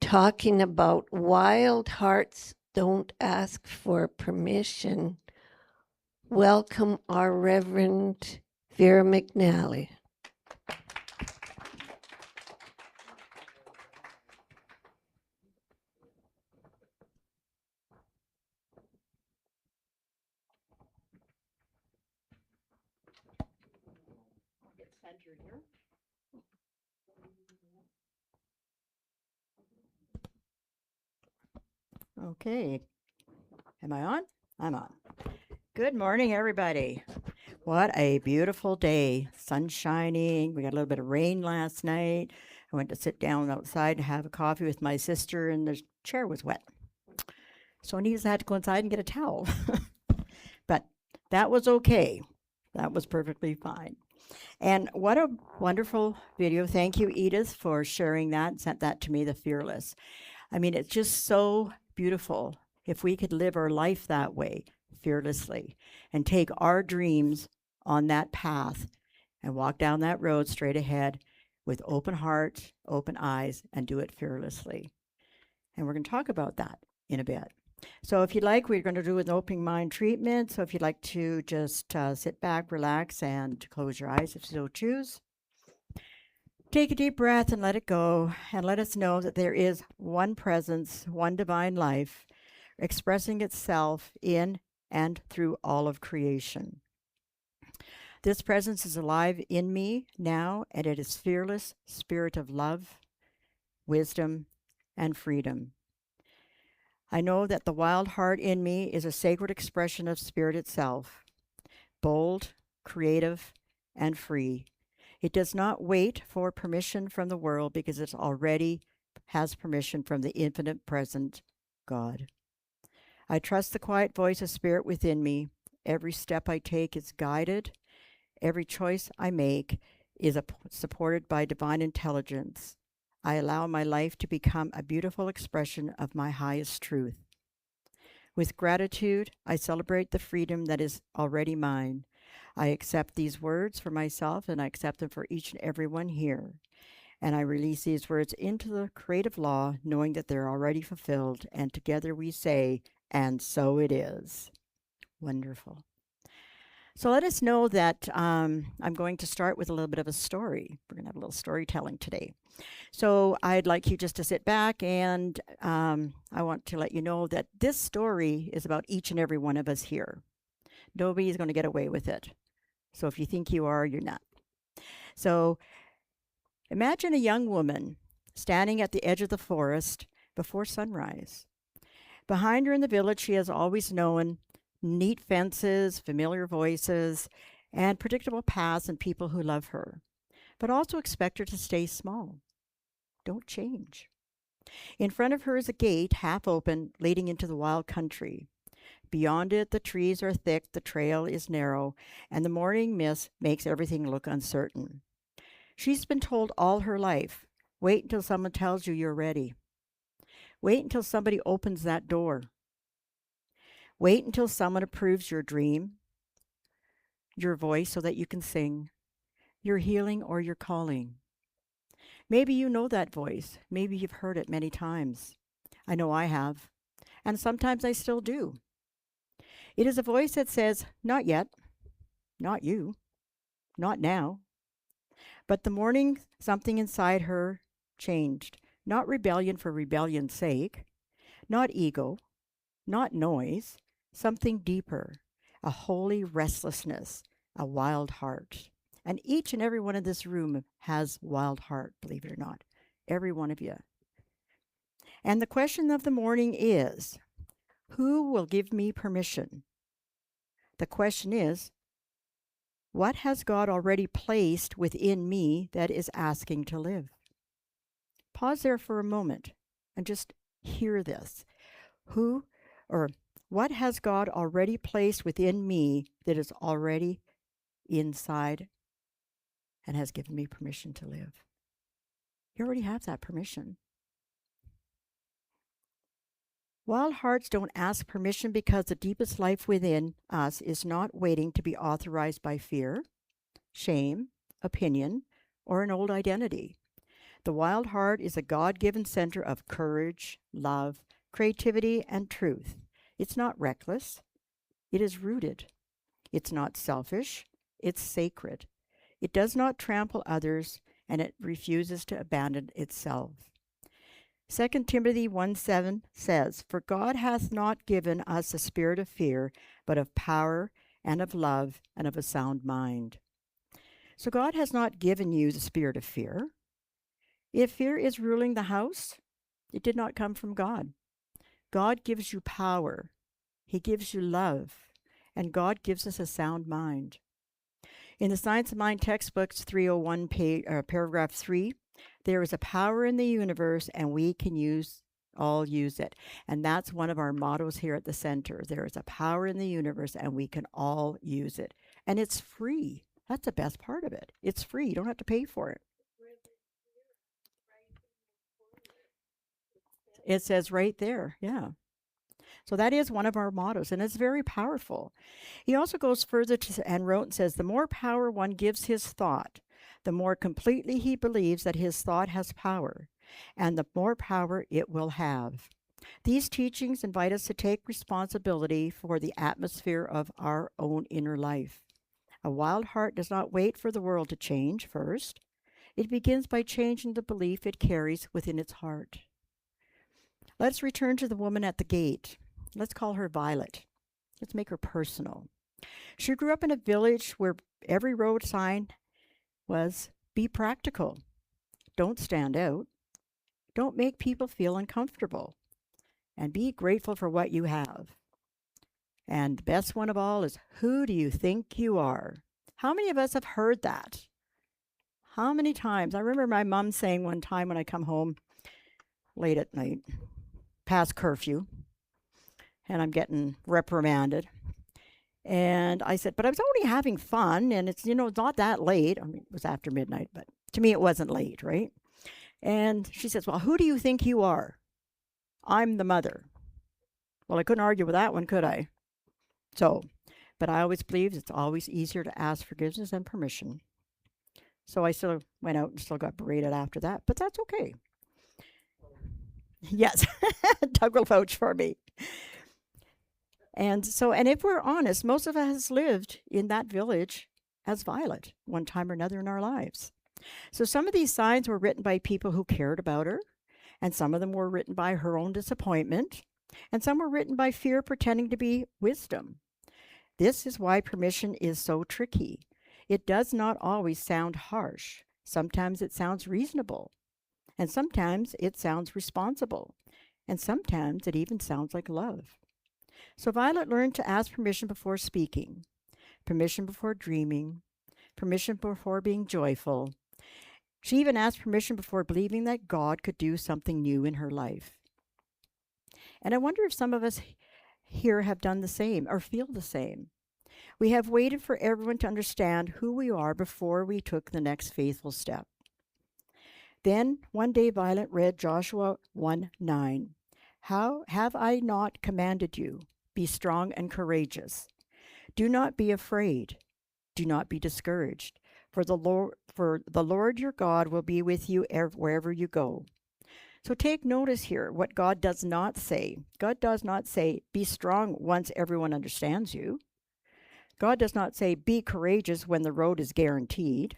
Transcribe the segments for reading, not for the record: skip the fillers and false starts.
talking about Wild Hearts Don't Ask for Permission. Welcome our Reverend Vera McNally. Okay. Am I on? I'm on. Good morning, everybody. What a beautiful day. Sun shining. We got a little bit of rain last night. I went to sit down outside and have a coffee with my sister, and the chair was wet. So I had to go inside and get a towel. But that was okay. That was perfectly fine. And what a wonderful video. Thank you, Edith, for sharing that and sent that to me, the Fearless. I mean, it's just so beautiful if we could live our life that way, fearlessly, and take our dreams on that path and walk down that road straight ahead with open heart, open eyes, and do it fearlessly. And we're going to talk about that in a bit. So if you'd like, we're going to do an opening mind treatment. So if you'd like to just sit back, relax, and close your eyes if you so choose. Take a deep breath and let it go, and let us know that there is one presence, one divine life, expressing itself in and through all of creation. This presence is alive in me now, and it is fearless spirit of love, wisdom, and freedom. I know that the wild heart in me is a sacred expression of spirit itself, bold, creative, and free. It does not wait for permission from the world because it already has permission from the infinite present God. I trust the quiet voice of spirit within me. Every step I take is guided. Every choice I make is supported by divine intelligence. I allow my life to become a beautiful expression of my highest truth. With gratitude, I celebrate the freedom that is already mine. I accept these words for myself, and I accept them for each and every one here. And I release these words into the creative law, knowing that they're already fulfilled. And together we say, and so it is. Wonderful. So let us know that I'm going to start with a little bit of a story. We're going to have a little storytelling today. So I'd like you just to sit back, and I want to let you know that this story is about each and every one of us here. Nobody's going to get away with it. So if you think you are, you're not. So imagine a young woman standing at the edge of the forest before sunrise. Behind her in the village, she has always known neat fences, familiar voices, and predictable paths and people who love her, but also expect her to stay small. Don't change. In front of her is a gate, half open, leading into the wild country. Beyond it, the trees are thick, the trail is narrow, and the morning mist makes everything look uncertain. She's been told all her life, wait until someone tells you you're ready. Wait until somebody opens that door. Wait until someone approves your dream, your voice so that you can sing, your healing or your calling. Maybe you know that voice. Maybe you've heard it many times. I know I have, and sometimes I still do. It is a voice that says, not yet, not you, not now. But the morning, something inside her changed. Not rebellion for rebellion's sake, not ego, not noise, something deeper, a holy restlessness, a wild heart. And each and every one in this room has wild heart, believe it or not. Every one of you. And the question of the morning is, who will give me permission? The question is, what has God already placed within me that is asking to live? Pause there for a moment and just hear this. Who or what has God already placed within me that is already inside and has given me permission to live? You already have that permission. Wild hearts don't ask permission because the deepest life within us is not waiting to be authorized by fear, shame, opinion, or an old identity. The wild heart is a God-given center of courage, love, creativity, and truth. It's not reckless. It is rooted. It's not selfish. It's sacred. It does not trample others, and it refuses to abandon itself. 2 Timothy 1:7 says, "For God hath not given us a spirit of fear, but of power and of love and of a sound mind." So God has not given you the spirit of fear. If fear is ruling the house, it did not come from God. God gives you power. He gives you love. And God gives us a sound mind. In the Science of Mind textbooks 301, paragraph 3, there is a power in the universe and we can all use it. And that's one of our mottos here at the center. There is a power in the universe and we can all use it. And it's free. That's the best part of it. It's free. You don't have to pay for it. It says right there. Yeah. So that is one of our mottos, and it's very powerful. He also goes further and wrote and says, the more power one gives his thought, the more completely he believes that his thought has power, and the more power it will have. These teachings invite us to take responsibility for the atmosphere of our own inner life. A wild heart does not wait for the world to change first. It begins by changing the belief it carries within its heart. Let's return to the woman at the gate. Let's call her Violet. Let's make her personal. She grew up in a village where every road sign was, "Be practical. Don't stand out. Don't make people feel uncomfortable. And be grateful for what you have." And the best one of all is, "Who do you think you are?" How many of us have heard that? How many times? I remember my mom saying one time when I come home late at night, past curfew, and I'm getting reprimanded. And I said, "But I was only having fun, and it's, it's not that late." I mean, it was after midnight, but to me it wasn't late, right? And she says, "Well, who do you think you are?" "I'm the mother." Well, I couldn't argue with that one, could I? But I always believed it's always easier to ask forgiveness than permission. So I still went out and still got berated after that, but that's okay. Yes, Doug will vouch for me. And if we're honest, most of us lived in that village as Violet one time or another in our lives. So some of these signs were written by people who cared about her, and some of them were written by her own disappointment, and some were written by fear pretending to be wisdom. This is why permission is so tricky. It does not always sound harsh. Sometimes it sounds reasonable, and sometimes it sounds responsible, and sometimes it even sounds like love. So Violet learned to ask permission before speaking, permission before dreaming, permission before being joyful. She even asked permission before believing that God could do something new in her life. And I wonder if some of us here have done the same or feel the same. We have waited for everyone to understand who we are before we took the next faithful step. Then one day Violet read Joshua 1:9. "How have I not commanded you? Be strong and courageous. Do not be afraid. Do not be discouraged. For the Lord your God will be with you wherever you go." So take notice here what God does not say. God does not say, "Be strong once everyone understands you." God does not say, "Be courageous when the road is guaranteed."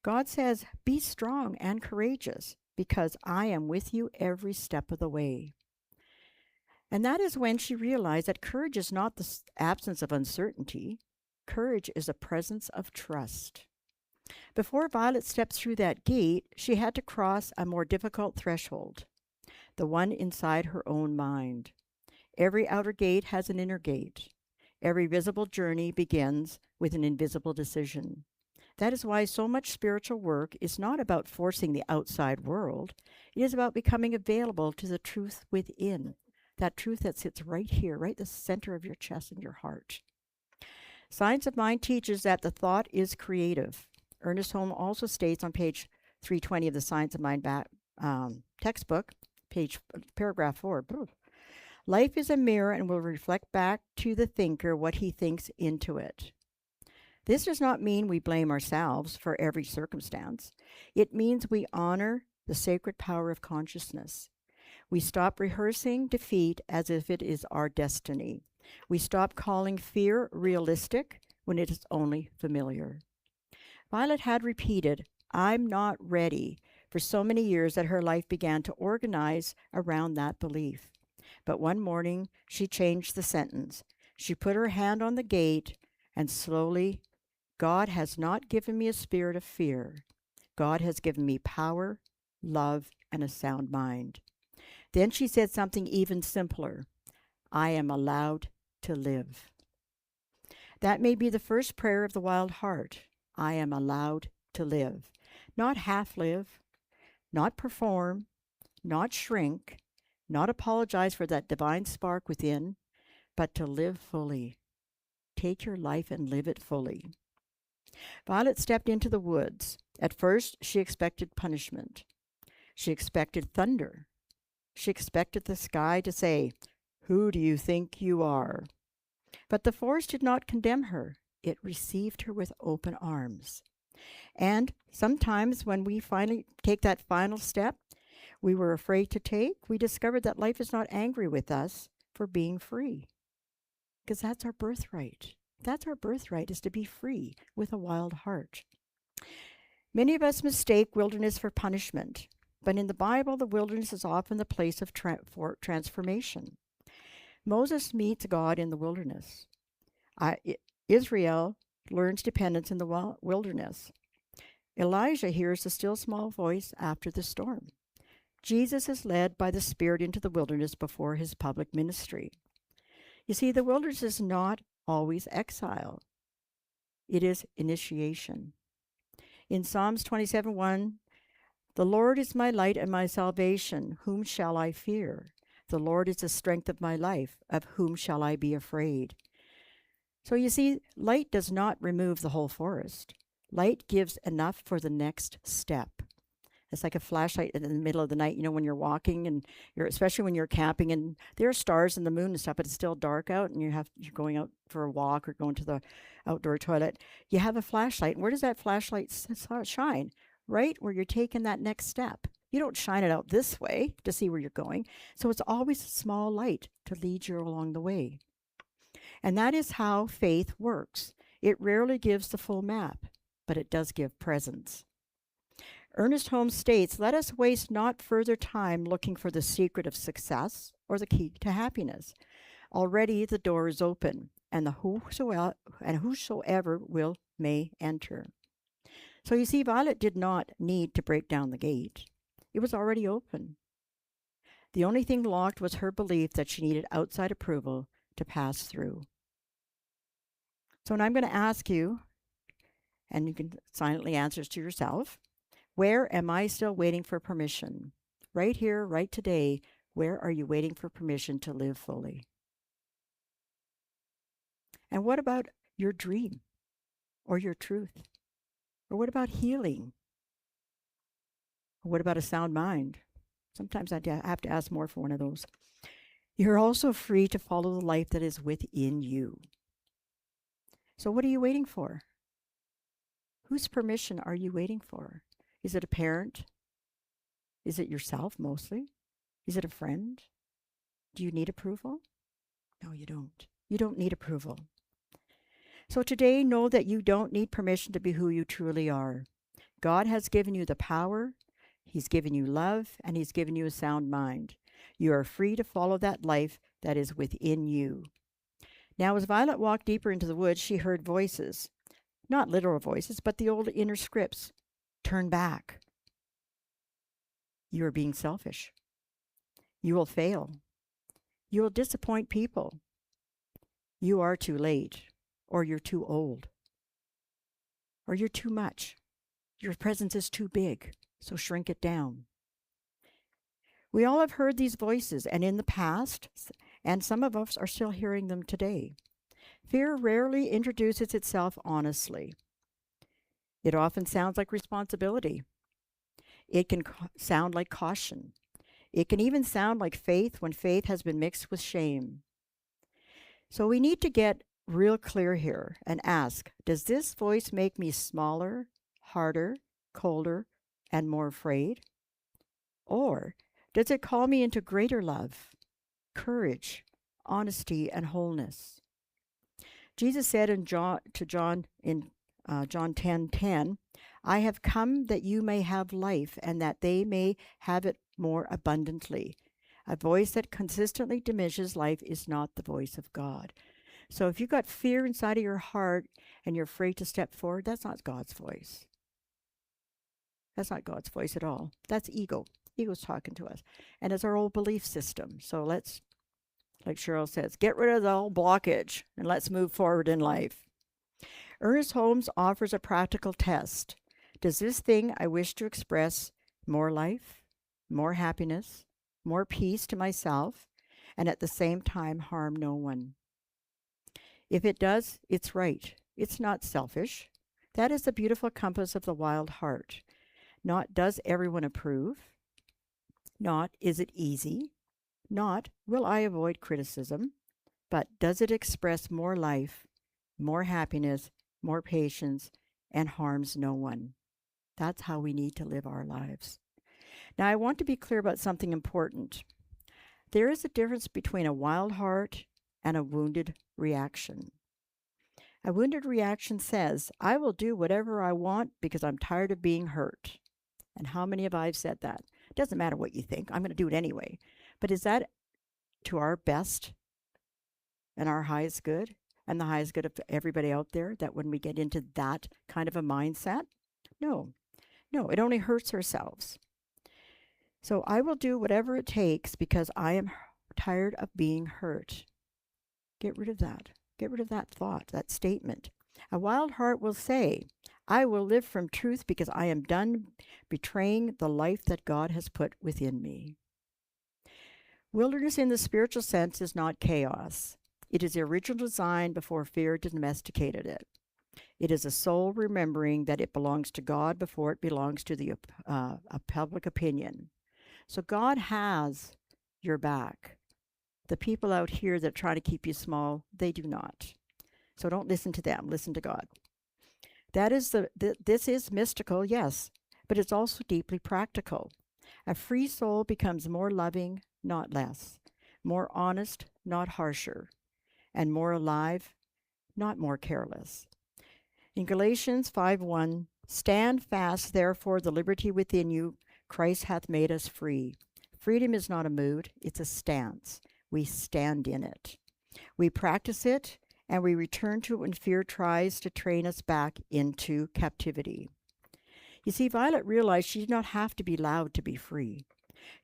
God says, "Be strong and courageous because I am with you every step of the way." And that is when she realized that courage is not the absence of uncertainty. Courage is a presence of trust. Before Violet stepped through that gate, she had to cross a more difficult threshold, the one inside her own mind. Every outer gate has an inner gate. Every visible journey begins with an invisible decision. That is why so much spiritual work is not about forcing the outside world. It is about becoming available to the truth within, that truth that sits right here, right the center of your chest and your heart. Science of Mind teaches that the thought is creative. Ernest Holm also states on page 320 of the Science of Mind textbook, paragraph 4, life is a mirror and will reflect back to the thinker what he thinks into it. This does not mean we blame ourselves for every circumstance. It means we honor the sacred power of consciousness. We stop rehearsing defeat as if it is our destiny. We stop calling fear realistic when it is only familiar. Violet had repeated, "I'm not ready," for so many years that her life began to organize around that belief. But one morning, she changed the sentence. She put her hand on the gate and slowly, "God has not given me a spirit of fear. God has given me power, love, and a sound mind." Then she said something even simpler. "I am allowed to live." That may be the first prayer of the wild heart. I am allowed to live. Not half live, not perform, not shrink, not apologize for that divine spark within, but to live fully. Take your life and live it fully. Violet stepped into the woods. At first, she expected punishment. She expected thunder. She expected the sky to say, "Who do you think you are?" But the forest did not condemn her. It received her with open arms. And sometimes when we finally take that final step we were afraid to take, we discovered that life is not angry with us for being free. Because that's our birthright. That's our birthright, is to be free with a wild heart. Many of us mistake wilderness for punishment, but in the Bible, the wilderness is often the place of transformation. Moses meets God in the wilderness. Israel learns dependence in the wilderness. Elijah hears the still small voice after the storm. Jesus is led by the Spirit into the wilderness before his public ministry. You see, the wilderness is not always exile. It is initiation. In Psalms 27:1, "The Lord is my light and my salvation. Whom shall I fear? The Lord is the strength of my life. Of whom shall I be afraid?" So you see, light does not remove the whole forest. Light gives enough for the next step. It's like a flashlight in the middle of the night, when you're walking and especially when you're camping and there are stars and the moon and stuff, but it's still dark out and you're going out for a walk or going to the outdoor toilet. You have a flashlight. And where does that flashlight shine? Right where you're taking that next step. You don't shine it out this way to see where you're going. So it's always a small light to lead you along the way. And that is how faith works. It rarely gives the full map, but it does give presence. Ernest Holmes states, "Let us waste not further time looking for the secret of success or the key to happiness. Already the door is open, and whosoever will may enter." So you see, Violet did not need to break down the gate. It was already open. The only thing locked was her belief that she needed outside approval to pass through. So now I'm going to ask you, and you can silently answer to yourself, where am I still waiting for permission? Right here, right today, where are you waiting for permission to live fully? And what about your dream or your truth? Or what about healing? Or what about a sound mind? Sometimes I have to ask more for one of those. You're also free to follow the life that is within you. So what are you waiting for? Whose permission are you waiting for? Is it a parent? Is it yourself mostly? Is it a friend? Do you need approval? No, you don't. You don't need approval. So today, know that you don't need permission to be who you truly are. God has given you the power, He's given you love, and He's given you a sound mind. You are free to follow that life that is within you. Now, as Violet walked deeper into the woods, she heard voices. Not literal voices, but the old inner scripts. Turn back. You are being selfish. You will fail. You will disappoint people. You are too late, or you're too old, or you're too much. Your presence is too big, so shrink it down. We all have heard these voices, and in the past, and some of us are still hearing them today. Fear rarely introduces itself honestly. It often sounds like responsibility. It can sound like caution. It can even sound like faith when faith has been mixed with shame. So we need to get real clear here and ask, does this voice make me smaller, harder, colder, and more afraid? Or does it call me into greater love, courage, honesty, and wholeness? Jesus said to John in John 10:10, I have come that you may have life and that they may have it more abundantly. A voice that consistently diminishes life is not the voice of God. So if you've got fear inside of your heart and you're afraid to step forward, that's not God's voice. That's not God's voice at all. That's ego. Ego's talking to us. And it's our old belief system. So let's, like Cheryl says, get rid of the old blockage and let's move forward in life. Ernest Holmes offers a practical test. Does this thing I wish to express more life, more happiness, more peace to myself, and at the same time harm no one? If it does, it's right. It's not selfish. That is the beautiful compass of the wild heart. Not does everyone approve? Not is it easy? Not will I avoid criticism? But does it express more life, more happiness, more patience, and harms no one? That's how we need to live our lives. Now, I want to be clear about something important. There is a difference between a wild heart and a wounded reaction. A wounded reaction says, I will do whatever I want because I'm tired of being hurt. And how many of I've said that? It doesn't matter what you think. I'm going to do it anyway. But is that to our best and our highest good and the highest good of everybody out there, that when we get into that kind of a mindset? No, it only hurts ourselves. So I will do whatever it takes because I am tired of being hurt. Get rid of that. Get rid of that thought, that statement. A wild heart will say, I will live from truth because I am done betraying the life that God has put within me. Wilderness in the spiritual sense is not chaos. It is the original design before fear domesticated it. It is a soul remembering that it belongs to God before it belongs to the public opinion. So God has your back. The people out here that try to keep you small, they do not. So don't listen to them. Listen to God. This is mystical, yes, but it's also deeply practical. A free soul becomes more loving, not less, more honest, not harsher, and more alive, not more careless. In Galatians 5:1, stand fast, therefore, the liberty within you, Christ hath made us free. Freedom is not a mood, it's a stance. We stand in it. We practice it, and we return to it when fear tries to train us back into captivity. You see, Violet realized she did not have to be loud to be free.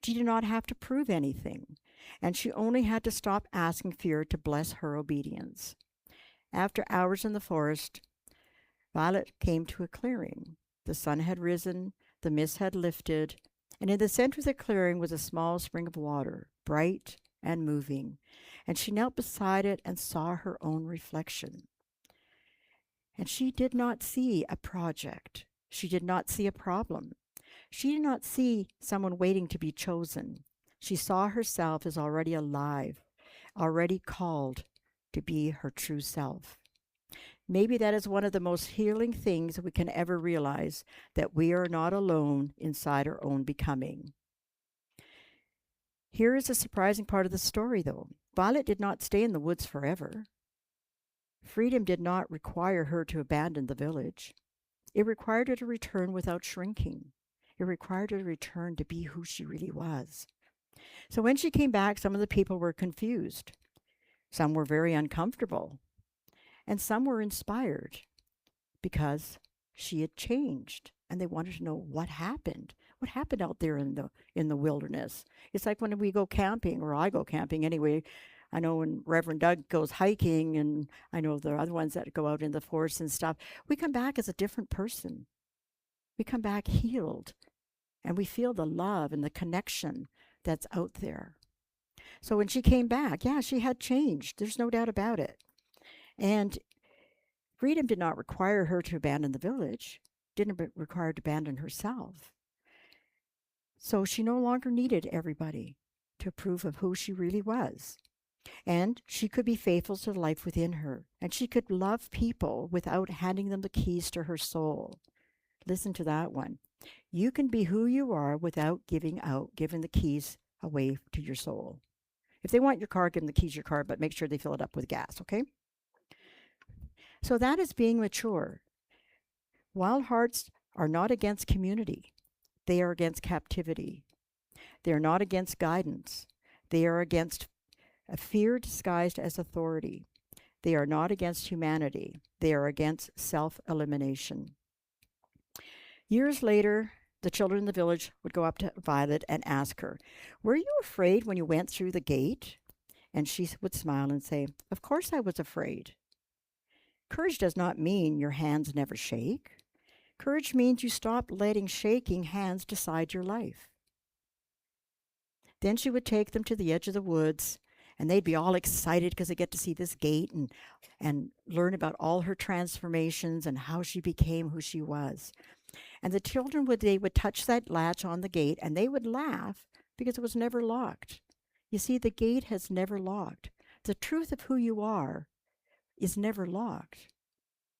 She did not have to prove anything, and she only had to stop asking fear to bless her obedience. After hours in the forest, Violet came to a clearing. The sun had risen, the mist had lifted, and in the center of the clearing was a small spring of water, bright and moving, and she knelt beside it and saw her own reflection. And she did not see a project. She did not see a problem. She did not see someone waiting to be chosen. She saw herself as already alive, already called to be her true self. Maybe that is one of the most healing things we can ever realize, that we are not alone inside our own becoming. Here is a surprising part of the story, though. Violet did not stay in the woods forever. Freedom did not require her to abandon the village. It required her to return without shrinking. It required her to return to be who she really was. So when she came back, some of the people were confused. Some were very uncomfortable. And some were inspired because she had changed, and they wanted to know what happened. What happened out there in the wilderness? It's like when we go camping, or I go camping anyway. I know when Reverend Doug goes hiking, and I know the other ones that go out in the forest and stuff, we come back as a different person. We come back healed, and we feel the love and the connection that's out there. So when she came back, yeah, she had changed. There's no doubt about it. And freedom did not require her to abandon the village, didn't require her to abandon herself. So she no longer needed everybody to approve of who she really was. And she could be faithful to the life within her. And she could love people without handing them the keys to her soul. Listen to that one. You can be who you are without giving the keys away to your soul. If they want your car, give them the keys to your car, but make sure they fill it up with gas, okay? So that is being mature. Wild hearts are not against community. They are against captivity. They are not against guidance. They are against a fear disguised as authority. They are not against humanity. They are against self-elimination. Years later, the children in the village would go up to Violet and ask her, "Were you afraid when you went through the gate?" And she would smile and say, "Of course I was afraid." Courage does not mean your hands never shake. Courage means you stop letting shaking hands decide your life. Then she would take them to the edge of the woods, and they'd be all excited because they get to see this gate and learn about all her transformations and how she became who she was. And the children would touch that latch on the gate, and they would laugh because it was never locked. You see, the gate has never locked. The truth of who you are is never locked.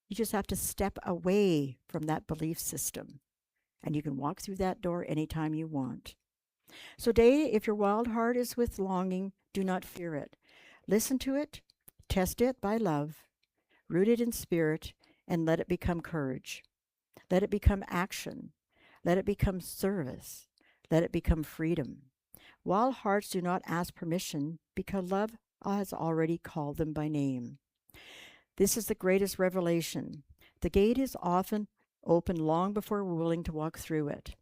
You just have to step away from that belief system, and you can walk through that door anytime you want. So today, if your wild heart is with longing, do not fear it. Listen to it, test it by love, root it in spirit, and let it become courage. Let it become action. Let it become service. Let it become freedom. Wild hearts do not ask permission because love has already called them by name. This is the greatest revelation. The gate is often open long before we're willing to walk through it.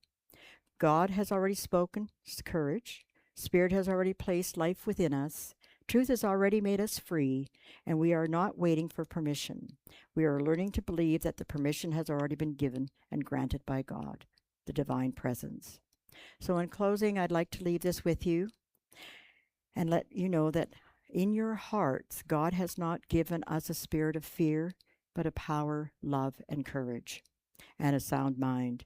God has already spoken courage. Spirit has already placed life within us. Truth has already made us free, and we are not waiting for permission. We are learning to believe that the permission has already been given and granted by God, the divine presence. So in closing, I'd like to leave this with you and let you know that in your hearts, God has not given us a spirit of fear, but a power, love, and courage, and a sound mind.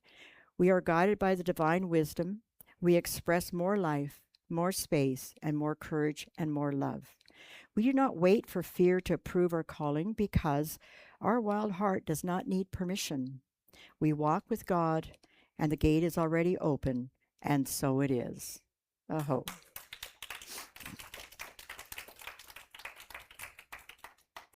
We are guided by the divine wisdom. We express more life, more space, and more courage and more love. We do not wait for fear to approve our calling because our wild heart does not need permission. We walk with God, and the gate is already open, and so it is. Aho.